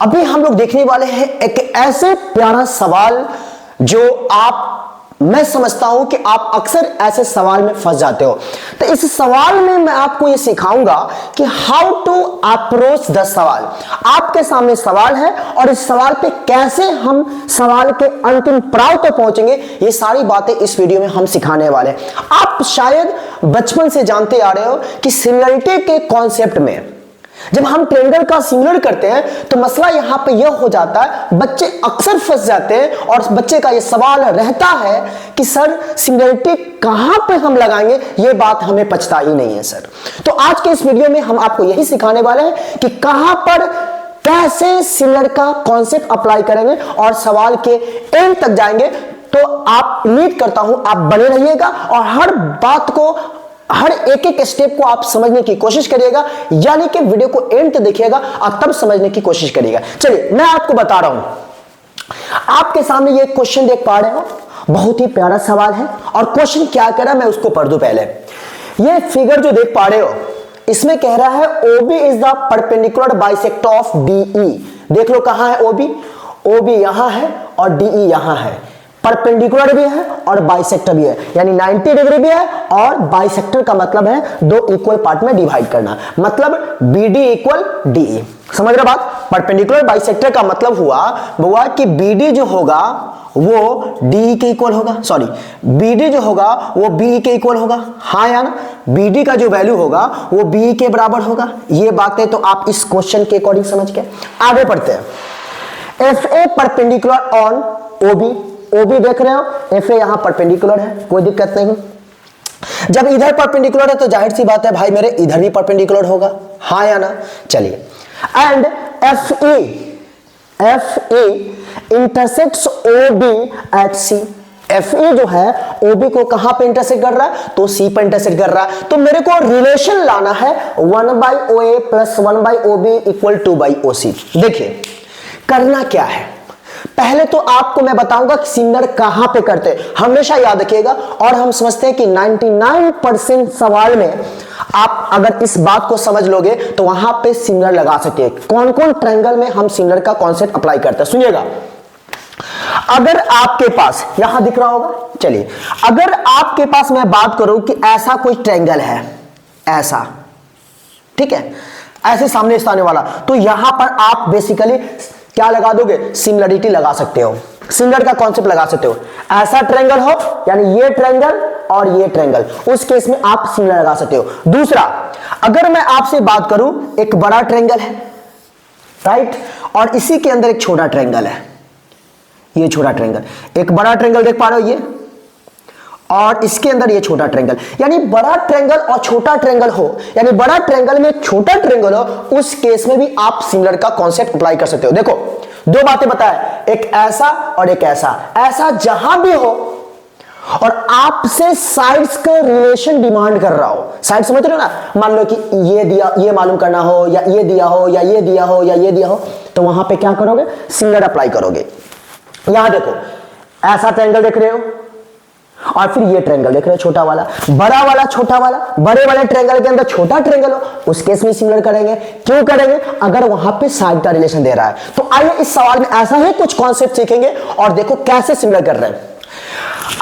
अभी हम लोग देखने वाले हैं एक ऐसे प्यारा सवाल जो मैं समझता हूं कि आप अक्सर ऐसे सवाल में फंस जाते हो। तो इस सवाल में मैं आपको ये सिखाऊंगा कि हाउ टू अप्रोच द सवाल। आपके सामने सवाल है और इस सवाल पे कैसे हम सवाल के अंतिम पड़ाव तक पहुंचेंगे, ये सारी बातें इस वीडियो में हम सिखाने वाले हैं। आप शायद बचपन से जानते आ रहे हो कि सिमिलरिटी के कॉन्सेप्ट में जब हम ट्रायंगल का सिमिलर करते हैं तो मसला यहां पे यह हो जाता है, बच्चे अक्सर फंस जाते हैं और बच्चे का यह सवाल रहता है कि सर सिमिलरिटी कहां पे हम लगाएंगे, यह बात हमें पछता ही नहीं है सर। तो आज के इस वीडियो में हम आपको यही सिखाने वाले हैं कि कहां पर कैसे सिमिलर का कॉन्सेप्ट अप्लाई करेंगे और सवाल के एंड तक जाएंगे। तो आप उम्मीद करता हूं आप बने रहिएगा और हर बात को, हर एक एक स्टेप को आप समझने की कोशिश करिएगा, यानी कि वीडियो को एंड तक देखिएगा और तब समझने की कोशिश करिएगा। चलिए मैं आपको बता रहा हूं, आपके सामने ये क्वेश्चन देख पा रहे हो, बहुत ही प्यारा सवाल है और क्वेश्चन क्या कह रहा है मैं उसको पढ़ दूं। पहले ये फिगर जो देख पा रहे हो इसमें कह रहा है OB is the perpendicular bisector of DE। देख लो कहां है OB, OB यहां है और DE यहां है। परपेंडिकुलर भी है और बाइसेक्टर भी है, यानी 90 डिग्री भी है और बाइसेक्टर का मतलब है दो इक्वल पार्ट में डिवाइड करना, मतलब BD इक्वल DE। समझ रहे बात? परपेंडिकुलर बाइसेक्टर का मतलब हुआ कि BD जो होगा वो DE के इक्वल होगा, सॉरी BD जो होगा वो BE के इक्वल होगा। हाँ या ना? BD का जो वैल्यू होगा वो BE के बराबर होगा। ये बातें तो आप इस क्वेश्चन के अकॉर्डिंग समझ के आगे बढ़ते हैं। FA perpendicular on OB, OB देख रहे हो, FA यहां परपेंडिकुलर है, कोई दिक्कत नहीं। जब इधर परपेंडिकुलर है तो जाहिर सी बात है भाई मेरे इधर भी परपेंडिकुलर होगा। हाँ या ना? चलिए, and FE intersects OB at C। FE जो है OB को कहां पे इंटरसेक्ट कर रहा है? तो C पे इंटरसेक्ट कर रहा है। तो मेरे को रिलेशन लाना है 1/OA plus 1/OB equal 2/OC। देखिए करना क्या है, पहले तो आपको मैं बताऊंगा कि सिमिलर कहां पे करते हैं, हमेशा याद रखिएगा। और हम समझते हैं कि 99% सवाल में आप अगर इस बात को समझ लोगे तो वहां पे सिमिलर लगा सकते हैं। कौन कौन ट्रायंगल में हम सिमिलर का कॉन्सेप्ट अप्लाई करते हैं, सुनिएगा। अगर आपके पास यहां दिख रहा होगा, चलिए अगर आपके पास मैं बात करूं कि ऐसा कोई ट्रायंगल है, ऐसा, ठीक है, ऐसे सामने आने वाला, तो यहां पर आप बेसिकली क्या लगा दोगे? सिमिलरिटी लगा सकते हो, सिमिलर का कॉन्सेप्ट लगा सकते हो। ऐसा ट्रायंगल हो यानी ये ट्रायंगल और ये ट्रायंगल, उस केस में आप सिमिलर लगा सकते हो। दूसरा, अगर मैं आपसे बात करूं एक बड़ा ट्रायंगल है, राइट, और इसी के अंदर एक छोटा ट्रायंगल है, ये छोटा ट्रायंगल, एक बड़ा ट्रायंगल देख पा रहे हो ये, और इसके अंदर ये छोटा ट्रायंगल, यानी बड़ा ट्रायंगल और छोटा ट्रायंगल हो, यानी बड़ा ट्रायंगल में छोटा ट्रायंगल हो, उस केस में भी आप सिमिलर का कॉन्सेप्ट अप्लाई कर सकते हो। देखो दो बातें बताए, एक ऐसा और एक ऐसा, ऐसा जहां भी हो और आपसे साइड्स का रिलेशन डिमांड कर रहा हो, साइड समझ रहे हो ना, मान लो कि ये दिया, ये मालूम करना हो, या ये दिया हो, या ये दिया हो, या ये दिया हो, तो वहां पे क्या करोगे? सिमिलर अप्लाई करोगे। यहां देखो ऐसा ट्रायंगल देख रहे हो और फिर ये ट्रायंगल देख रहे हो, छोटा वाला, बड़ा वाला, छोटा वाला, बड़े वाले ट्रायंगल के अंदर छोटा ट्रायंगल हो, उस केस में सिमिलर करेंगे। क्यों करेंगे? अगर वहां पे साइड का रिलेशन दे रहा है। तो आइए इस सवाल में ऐसा ही कुछ कॉन्सेप्ट सीखेंगे और देखो कैसे सिमिलर कर रहे हैं।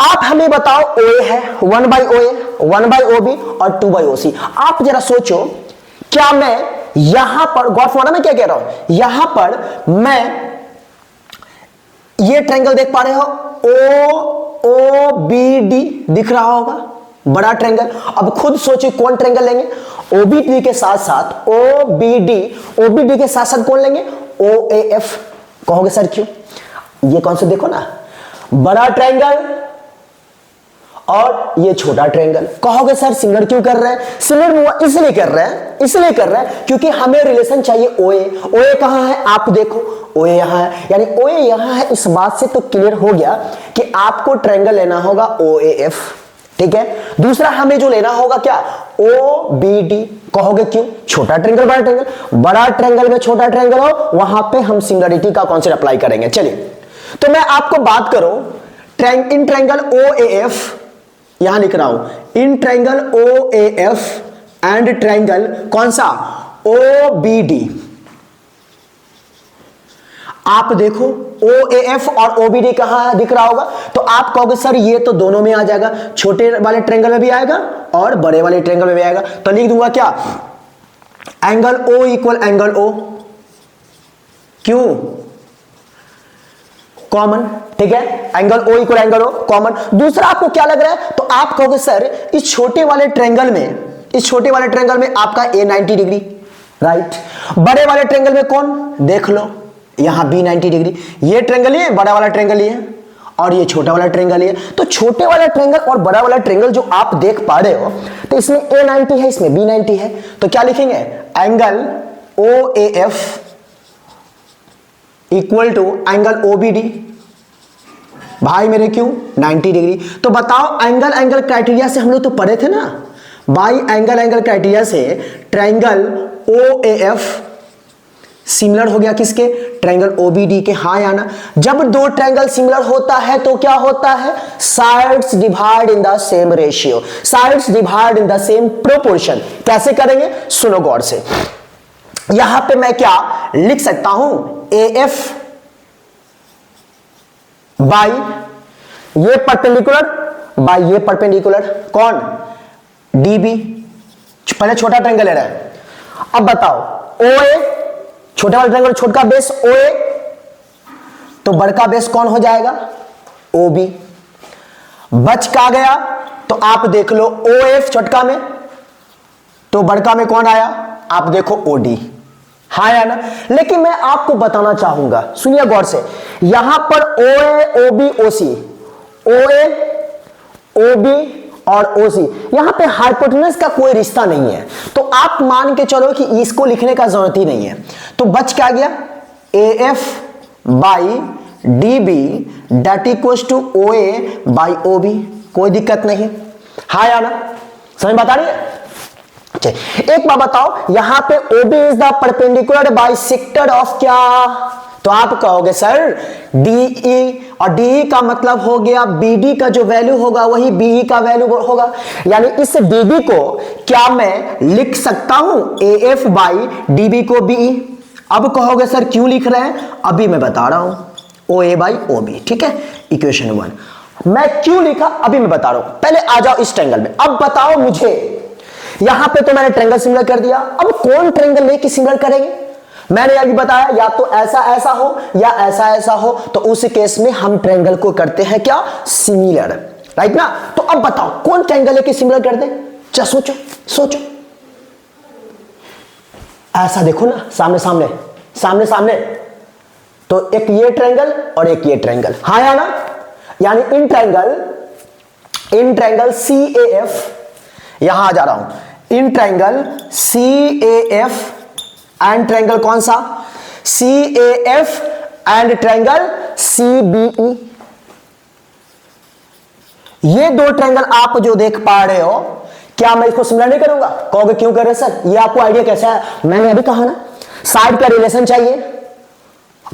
आप हमें बताओ OA है, 1/OA, 1/OB और 2/OC। आप जरा सोचो, क्या मैं यहां पर गॉड फॉर में क्या कह रहा हूं, यहां पर मैं ये ट्रायंगल देख पा रहे हो, OBD दिख रहा होगा, बड़ा ट्रायंगल। अब खुद सोचिए कौन ट्रायंगल लेंगे? OBD के साथ साथ OBD के साथ साथ कौन लेंगे? OAF। कहोगे सर क्यों? ये कौन से देखो ना, बड़ा ट्रायंगल और ये छोटा ट्रायंगल। कहोगे सर सिमिलर क्यों कर रहे हैं? सिमिलर इसलिए कर रहे हैं क्योंकि हमें रिलेशन चाहिए OA कहां है? आप देखो OA यहां है, यानी OA यहां है। इस बात से तो क्लियर हो गया कि आपको ट्रायंगल लेना होगा OAF, ठीक है। दूसरा हमें जो लेना होगा क्या? OBD। कहोगे क्यों? छोटा ट्रायंगल बड़ा ट्रायंगल, बड़ा ट्रायंगल में छोटा ट्रायंगल हो, वहां पे हम सिमिलरिटी का कॉन्सेप्ट अप्लाई करेंगे। चलिए तो मैं आपको बात करूं इन ट्रायंगल OAF, यहां लिख रहा हूं in triangle OAF and triangle कौन सा? OBD। आप देखो OAF और OBD कहां दिख रहा होगा, तो आप कहोगे सर ये तो दोनों में आ जाएगा, छोटे वाले ट्रायंगल में भी आएगा और बड़े वाले ट्रायंगल में भी आएगा। तो लिख दूंगा क्या, angle O equal angle O, क्यों, कॉमन, ठीक है, angle O equal angle O common. दूसरा आपको क्या लग रहा है, तो आप कहोगे सर इस छोटे वाले ट्रायंगल में आपका A 90 डिग्री, राइट। बड़े वाले ट्रायंगल में कौन, देख लो यहां B 90 डिग्री, ये ट्रायंगल है, बड़ा वाला ट्रायंगल है और ये छोटा वाला ट्रायंगल है। तो छोटे वाला ट्रायंगल और बड़ा वाला ट्रायंगल जो आप देख पा रहे हो, तो इसमें A 90 है, इसमें B 90 है, तो क्या लिखेंगे, angle OAF equal to angle OBD, भाई मेरे क्यों 90 डिग्री। तो बताओ एंगल क्राइटेरिया से हम लोग तो पढ़े थे ना, बाई एंगल क्राइटेरिया से ट्रायंगल OAF सिमिलर हो गया किसके, ट्रायंगल OBD के। हाँ या ना, जब दो ट्रायंगल सिमिलर होता है तो क्या होता है, sides divide in the same ratio, sides divide in the same proportion. कैसे करेंगे, सुनो गौर से। यहां पे मैं क्या लिख सकता हूं, AF बाई ये परपेंडिकुलर बाई ये परपेंडिकुलर, कौन, DB, पहले छोटा ट्रायंगल ले रहा है। अब बताओ OA, छोटा वाला ट्रायंगल छोटा बेस OA, तो बड़का बेस कौन हो जाएगा, OB। बच का गया, तो आप देख लो OF छोटका में, तो बड़का में कौन आया, आप देखो OD। हाँ या ना, लेकिन मैं आपको बताना चाहूंगा, सुनिए गौर से, यहां पर OA OB OC, OA OB और OC, यहां पे हाइपोटेनस का कोई रिश्ता नहीं है, तो आप मान के चलो कि इसको लिखने का जरूरत ही नहीं है। तो बच क्या गया, AF by DB that equals to OA by OB, कोई दिक्कत नहीं। हाँ या ना, समझ बता रही है। एक बात बताओ, यहां पे OB is the perpendicular bisector of क्या, तो आप कहोगे सर DE, और DE का मतलब हो गया BD का जो वैल्यू होगा वही BE का वैल्यू होगा, यानी इस DB को क्या मैं लिख सकता हूं, AF बाई DB को BE। अब कहोगे सर क्यों लिख रहे हैं, अभी मैं बता रहा हूं, OA बाई OB, ठीक है, इक्वेशन 1 मैं क्यों लिखा अभी मैं बता रहा हूं। पहले आ जाओ इस ट्रायंगल में, अब बताओ मुझे, यहां पे तो मैंने ट्रायंगल सिमिलर कर दिया, अब कौन ट्रायंगल लेके सिमिलर करेंगे। मैंने अभी बताया या तो ऐसा ऐसा हो या ऐसा ऐसा हो, तो उस केस में हम ट्रायंगल को करते हैं क्या, सिमिलर, राइट ना। तो अब बताओ कौन ट्रायंगल लेके सिमिलर कर दे, चलो सोचो सोचो। ऐसा देखो ना, सामने सामने सामने सामने, तो एक ये ट्रायंगल और एक ये ट्रायंगल, हाँ या ना, यानी इन ट्रायंगल CAF, यहां आ जा रहा हूं, in triangle CAF and triangle कौन सा, CAF एंड ट्रायंगल CBE, ये दो ट्रायंगल आप जो देख पा रहे हो, क्या मैं इसको सिमिलर नहीं करूंगा, कहोगे क्यों कर रहे सर, ये आपको आइडिया कैसा है, मैंने अभी कहा ना, साइड का रिलेशन चाहिए,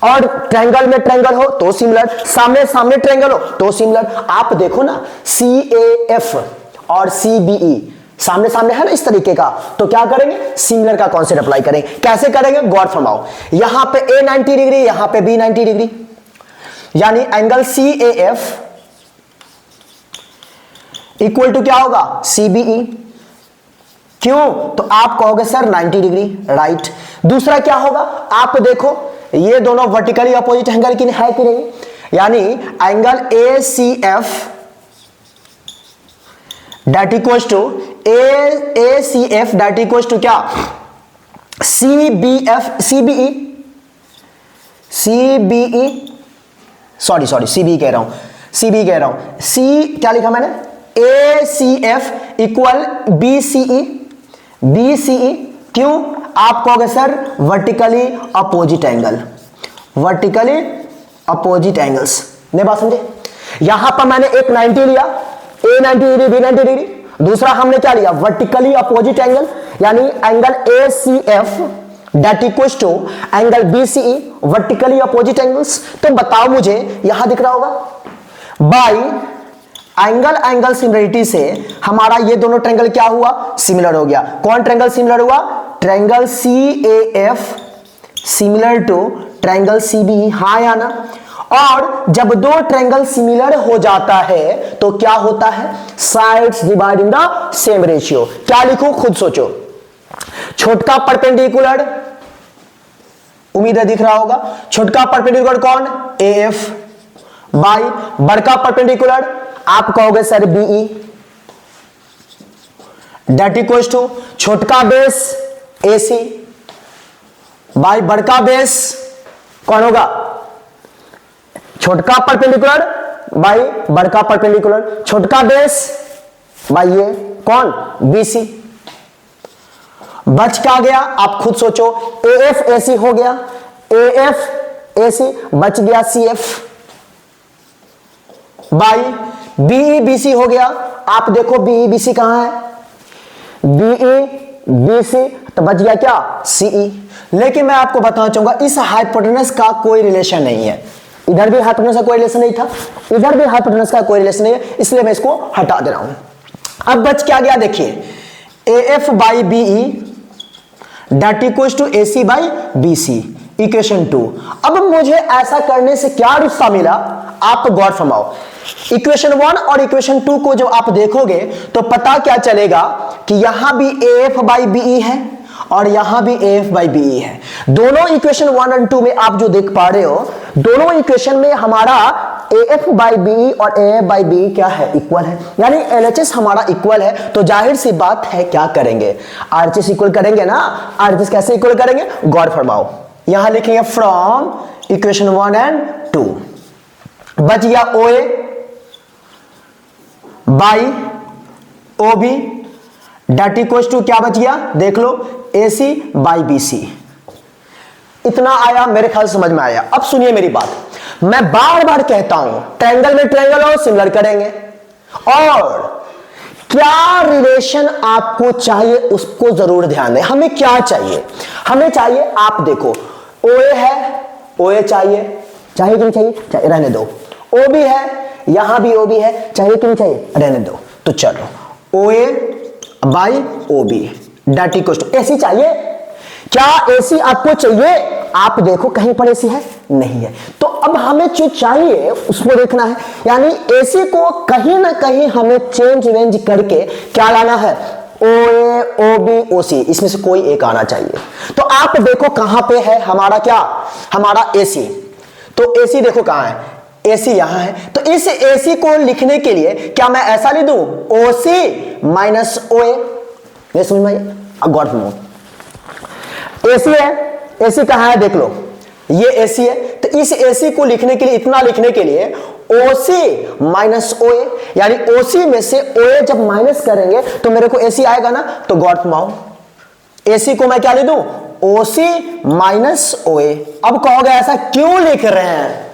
और ट्रायंगल में ट्रायंगल हो तो सिमिलर, सामने सामने ट्रायंगल हो तो सिमिलर। आप देखो ना CAF और CBE सामने सामने है ना इस तरीके का, तो क्या करेंगे, सिमिलर का कॉन्सेप्ट अप्लाई करेंगे। कैसे करेंगे, गौर फरमाओ, यहां पे A 90 डिग्री, यहां पे B 90 डिग्री, यानी एंगल CAF इक्वल टू क्या होगा, CBE। क्यों, तो आप कहोगे सर 90 डिग्री, राइट। दूसरा क्या होगा, आप देखो ये दोनों वर्टिकली अपोजिट एंगल की है कि नहीं, यानी angle ACF that equals to ACF that equals to क्या, CBE, सॉरी CBE कह रहा हूं, CBE कह रहा हूं, C क्या लिखा मैंने, ACF इक्वल BCE। क्यों, आप कहोगे सर वर्टिकली अपोजिट एंगल्स, ने बात समझे। यहां पर मैंने एक 90 लिया, A 90 डिग्री B 90 डिग्री, दूसरा हमने क्या लिया, वर्टिकली अपोजिट एंगल, यानी angle ACF that equals to angle BCE, vertically opposite angles. तो बताओ मुझे, यहां दिख रहा होगा, बाई एंगल सिमिलरिटी से हमारा ये दोनों ट्रायंगल क्या हुआ, सिमिलर हो गया। कौन ट्रायंगल सिमिलर हुआ, triangle CAF similar to triangle CBE, हाँ या ना। और जब दो ट्रायंगल सिमिलर हो जाता है तो क्या होता है, sides divide in the same ratio. क्या लिखूं खुद सोचो। छोटका परपेंडिकुलर, उम्मीद है दिख रहा होगा, छोटका परपेंडिकुलर कौन, AF बाई बड़का परपेंडिकुलर आप कहोगे sir BE, that equals to छोटका बेस AC बाई बड़का बेस कौन होगा, छोटका परपेंडिकुलर बाई बड़का परपेंडिकुलर, छोटका बेस बाई ये कौन BC। बच क्या गया आप खुद सोचो, AF AC हो गया, AF AC बच गया CF बाई BE BC हो गया। आप देखो BE BC कहां है, BE BC तो बच गया क्या CE। लेकिन मैं आपको बताना चाहूंगा इस हाइपोटेनस का कोई रिलेशन नहीं है, इधर भी हाइपोटेनस का कोई रिलेशन नहीं था, इधर भी हाइपोटेनस का कोई रिलेशन नहीं है, इसलिए मैं इसको हटा दे रहा हूं। अब बच क्या गया देखिए, AF by BE that equals to AC by BC, equation 2। अब मुझे ऐसा करने से क्या रिश्ता मिला, आप गौर फरमाओ। इक्वेशन 1 और इक्वेशन 2 को जब आप देखोगे तो पता क्या चलेगा कि यहां भी AF बाई BE है और यहां भी AF बाई BE है। दोनों इक्वेशन 1 और 2 में आप जो देख पा रहे हो, दोनों इक्वेशन में हमारा AF बाई BE और AF बाई BE क्या है, इक्वल है, यानी LHS हमारा इक्वल है। तो जाहिर सी बात है क्या करेंगे, RHS इक्वल करेंगे ना। RHS कैसे इक्वल करेंगे, गौर फरमाओ। यहां लिखेंगे फ्रॉम इक्वेशन 1 एंड 2, बच गया OA by OB that equals to क्या बच गया देख लो, AC बाई BC। इतना आया, मेरे ख्याल समझ में आया। अब सुनिए मेरी बात, मैं बार बार कहता हूं ट्रायंगल में ट्रायंगल और सिमिलर करेंगे, और क्या रिलेशन आपको चाहिए उसको जरूर ध्यान दें। हमें क्या चाहिए, हमें चाहिए आप देखो OA है, OA चाहिए कि नहीं चाहिए, रहने दो। OB है, यहां भी OB है, चाहिए कि नहीं चाहिए, रहने दो। तो चलो OA by OB that equals to AC चाहिए। क्या AC आपको चाहिए, आप देखो कहीं पर AC है, नहीं है। तो अब हमें जो चाहिए उसको देखना है, यानी AC को कहीं ना कहीं हमें चेंज वेंज करके क्या लाना है, OA OB OC, इसमें से कोई एक आना चाहिए। तो आप देखो कहां पे है हमारा, क्या हमारा AC। तो AC देखो कहां है, AC यहां है। तो इस AC को लिखने के लिए क्या मैं ऐसा लिख दूं, OC माइनस OA, ये समझ में आया। अब गौर फरमाओ, AC है, AC कहां है देख लो, ये AC है। तो इस AC को लिखने के लिए, इतना लिखने के लिए OC माइनस OA, यानी OC में से OA जब माइनस करेंगे तो मेरे को AC आएगा ना। तो गौर फरमाओ, AC को मैं क्या लिख दूं, OC माइनस OA। अब कहोगे ऐसा क्यों लिख रहे हैं,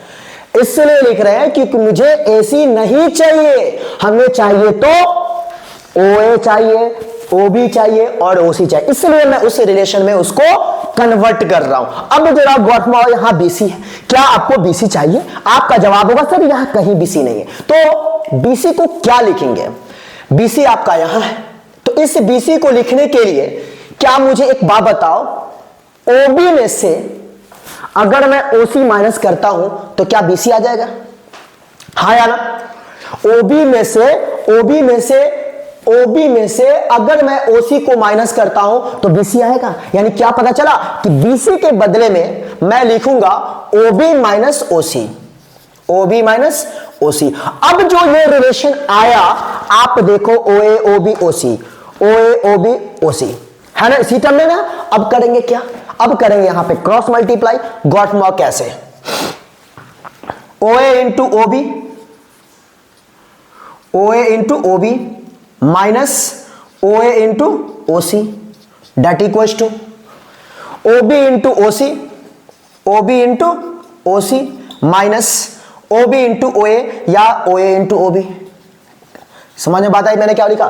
इसलिए लिख रहे हैं क्योंकि मुझे AC नहीं चाहिए, हमें चाहिए तो OA चाहिए, OB चाहिए और OC चाहिए, इसलिए मैं उस रिलेशन में उसको कन्वर्ट कर रहा हूं। अब जरा गौर फरमाओ, यहां BC है, क्या आपको BC चाहिए, आपका जवाब होगा सर यहां कहीं BC नहीं है। तो BC को क्या लिखेंगे, BC आपका यहां है। तो इस BC को लिखने के लिए क्या मुझे एक बात बताओ, OB में से अगर मैं OC माइनस करता हूं तो क्या BC आ जाएगा, हाँ या ना। OB में से अगर मैं OC को माइनस करता हूं तो BC आएगा, यानी क्या पता चला कि BC के बदले में मैं लिखूंगा OB minus OC, OB minus OC। अब जो ये रिलेशन आया आप देखो, OA OB OC, OA OB OC है ना, इसी टर्म में ना। अब करेंगे क्या, अब करेंगे यहां पे क्रॉस मल्टीप्लाई। गॉट मॉ कैसे, OA into OB, OA into OB minus OA into OC that equals to OB into OC, OB into OC minus OB into OA या OA इंटू OB। समझ में बात आई, मैंने क्या लिखा,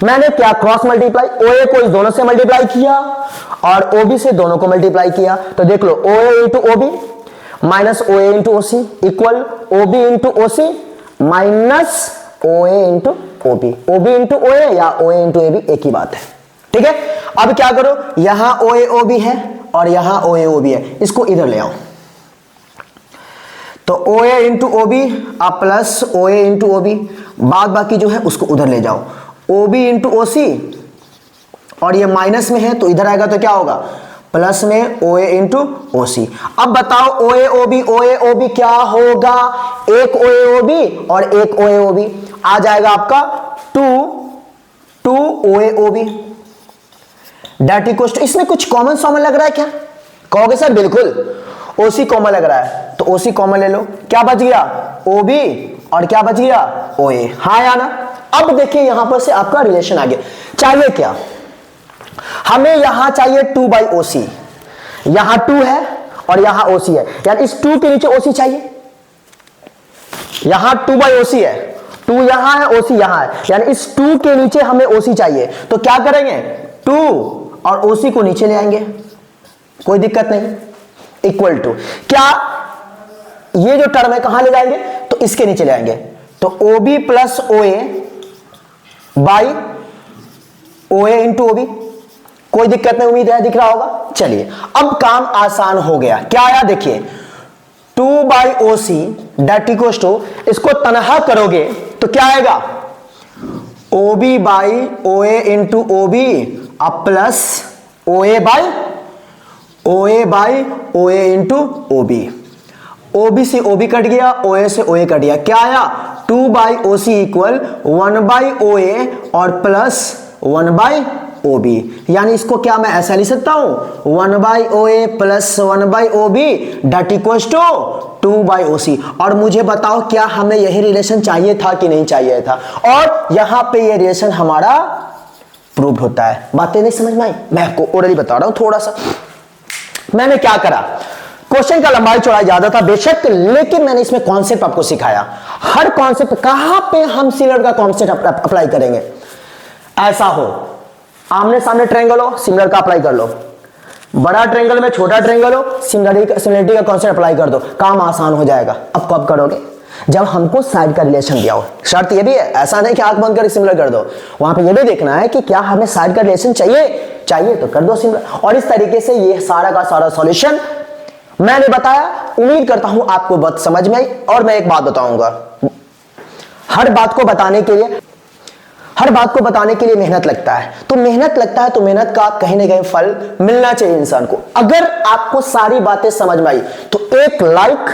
मैंने क्या क्रॉस मल्टीप्लाई, OA को इस दोनों से मल्टीप्लाई किया और OB से दोनों को मल्टीप्लाई किया। तो देख लो OA into OB minus OA into OC equal OB into OC minus OA into OB, OB into OA या OA इंटू AB एक ही बात है, ठीक है। अब क्या करो, यहां OA OB है और यहां OA OB है, इसको इधर ले आओ, तो ओ ए इंटू ओ बी आप plus O A into O B, बाद बाकी जो है उसको उधर ले जाओ, O B into O C, और ये माइनस में है तो इधर आएगा तो क्या होगा प्लस में ओ ए इंटू ओ सी। अब बताओ ओ ए ओ बी क्या होगा, एक ओ ए ओ बी और एक ओ ए ओ बी, आ जाएगा आपका 2 O A O B that equals to, इसमें कुछ कॉमन सॉमन लग रहा है क्या, कहोगे सर बिल्कुल ओ सी कॉमन लग रहा है, तो ओ सी कॉमन ले लो, क्या बच गया ओ बी और क्या बच गया ओ ए, हाँ या ना। अब देखिए यहां पर से आपका रिलेशन आ गया, चाहिए क्या हमें, यहां चाहिए 2 बाई ओ सी, यहां 2 है और यहां ओ सी है, यानी इस 2 के नीचे ओ सी चाहिए, यहां 2 बाई ओ सी है, 2 यहां है ओ सी यहां है, यानी इस 2 के नीचे हमें ओ सी चाहिए, तो क्या करेंगे 2 और ओ सी को नीचे ले आएंगे, कोई दिक्कत नहीं, इक्वल टू क्या, ये जो टर्म है कहां ले जाएंगे तो इसके नीचे ले आएंगे, तो O B plus O A by O A into O B, कोई दिक्कत नहीं, उम्मीद है दिख रहा होगा। चलिए अब काम आसान हो गया, क्या आया देखिए 2 by O C that equals to, इसको तनहा करोगे तो क्या आएगा O B by O A into O B अब plus O A by O A into O B, O B से ओ बी कट गया, ओ ए से ओ ए कट गया, क्या आया 2 by O C equal 1 by O A और प्लस 1 बाई ओ बी, यानी इसको क्या मैं ऐसा लिख सकता हूं 1 by O A plus 1 by O B that equals to 2 by O C. और मुझे बताओ क्या हमें यही रिलेशन चाहिए था कि नहीं चाहिए था, और यहां पे ये रिलेशन हमारा प्रूव होता है। बातें नहीं समझ में आई, मैं आपको ओरली बता रहा हूं थोड़ा सा। मैंने क्या करा, क्वेश्चन का लंबाई चौड़ाई ज्यादा था बेशक, लेकिन मैंने इसमें कॉन्सेप्ट आपको सिखाया, हर कॉन्सेप्ट कहां पे हम सिमिलर का कॉन्सेप्ट अप्लाई करेंगे, ऐसा हो आमने सामने ट्रायंगल हो सिमिलर का अप्लाई कर लो, बड़ा ट्रायंगल में छोटा ट्रायंगल हो सिमिलरिटी का कॉन्सेप्ट अप्लाई कर दो, काम आसान हो जाएगा। अब कब करोगे, जब हमको साइड का रिलेशन दिया हो, शर्त ये भी है, ऐसा नहीं कि आंख बंद कर सिमिलर कर दो, वहां पे ये भी देखना है कि क्या हमें साइड का रिलेशन चाहिए तो कर दो सिमिलर। और इस तरीके से ये सारा का सारा सॉल्यूशन मैंने बताया, उम्मीद करता हूं आपको बहुत समझ में आई। और मैं एक बात बताऊंगा, हर बात को बताने के लिए मेहनत लगता है, तो मेहनत का कहीं ना कहीं फल मिलना चाहिए इंसान को। अगर आपको सारी बातें समझ में आई तो एक लाइक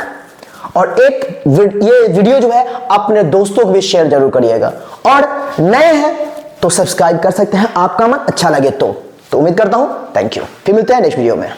और ये वीडियो जो है अपने दोस्तों को भी शेयर जरूर करिएगा, और नए हैं तो सब्सक्राइब कर सकते हैं, आपका मन अच्छा लगे तो उम्मीद करता हूं। थैंक यू, फिर मिलते हैं नेक्स्ट वीडियो में।